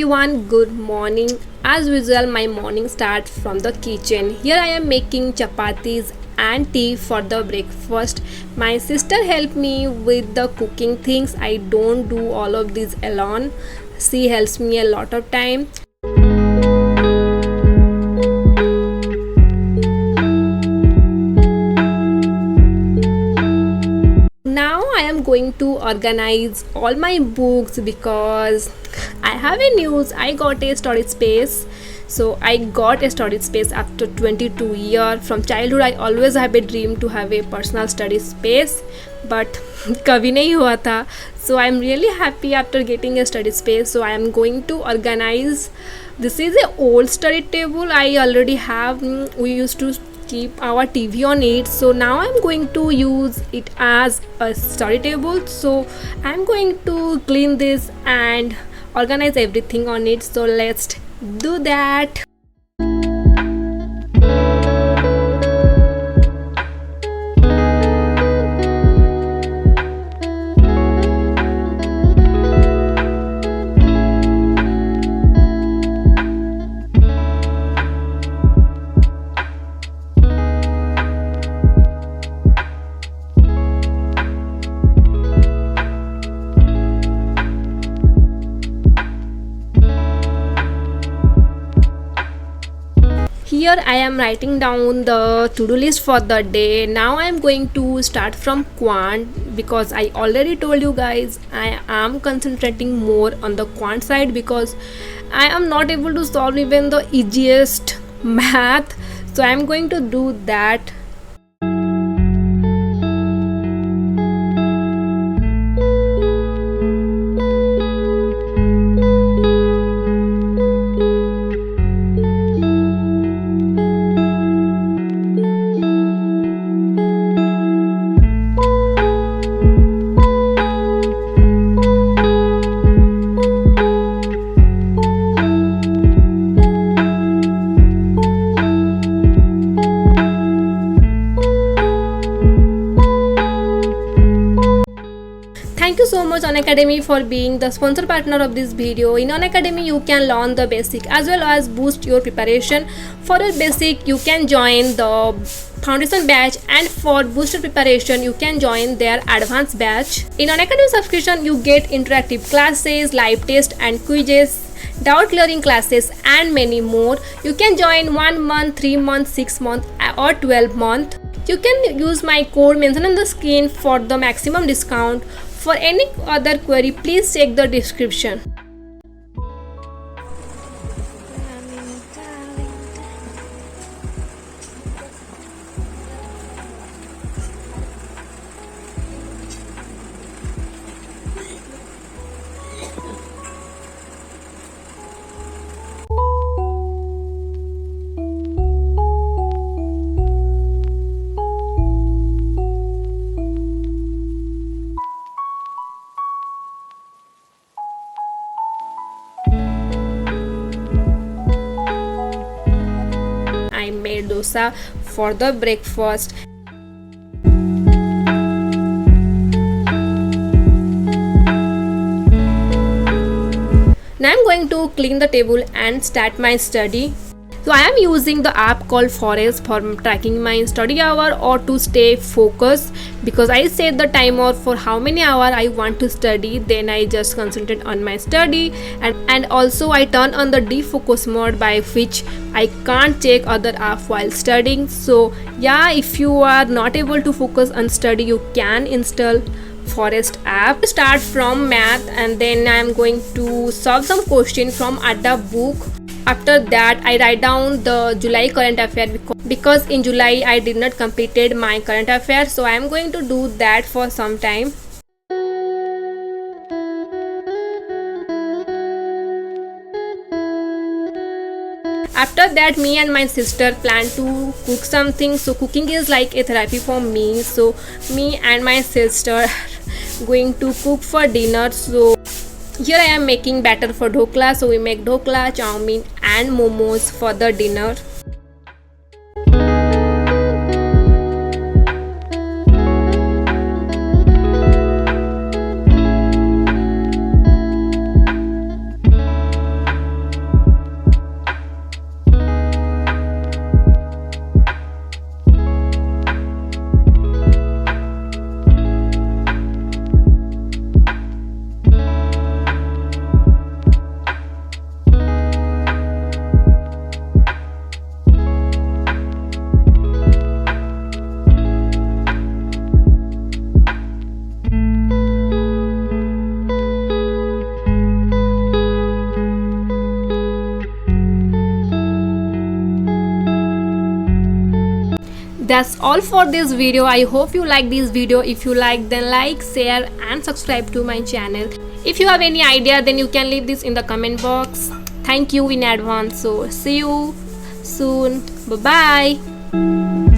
everyone, good morning. As usual, my morning starts from the kitchen. Here I am making chapatis and tea for the breakfast. My sister helped me with the cooking things. I don't do all of this alone. She helps me a lot of time. Now I am going to organize all my books because I have a news. I got a storage space. So I got a storage space after 22 years. From childhood I always have a dream to have a personal study space, but कभी नहीं हुआ था. So I am really happy after getting a study space. So I am going to organize. This is a old study table I already have. We used to keep our TV on it, so now I'm going to use it as a study table. So I'm going to clean this and organize everything on it. So let's do that. Here I am writing down the to-do list for the day. Now I am going to start from quant because I already told you guys I am concentrating more on the quant side because I am not able to solve even the easiest math. So I am going to do that. Thank you so much Unacademy for being the sponsor partner of this video. In Unacademy you can learn the basic as well as boost your preparation. For your basic you can join the foundation batch, and for boosted preparation you can join their advanced batch. In Unacademy subscription you get interactive classes, live tests and quizzes, doubt clearing classes and many more. You can join 1 month, 3 months, 6 months or 12 months. You can use my code mentioned on the screen for the maximum discount. For any other query, please check the description. I made dosa for the breakfast. Now I'm going to clean the table and start my study. So I am using the app called Forest for tracking my study hour or to stay focused, because I set the timer for how many hours I want to study, then I just concentrate on my study, and also I turn on the defocus mode by which I can't check other app while studying. So yeah, if you are not able to focus on study you can install Forest app. Start from math and then I am going to solve some question from Adda book. After that I write down the July current affair because in July I did not completed my current affair, so I am going to do that for some time. After that me and my sister plan to cook something. So cooking is like a therapy for me. So me and my sister going to cook for dinner. So here I am making batter for dhokla. So we make dhokla, chow mein and momos for the dinner. That's all for this video. I hope you like this video. If you like, then like, share and subscribe to my channel. If you have any idea, then you can leave this in the comment box. Thank you in advance. So see you soon. Bye bye.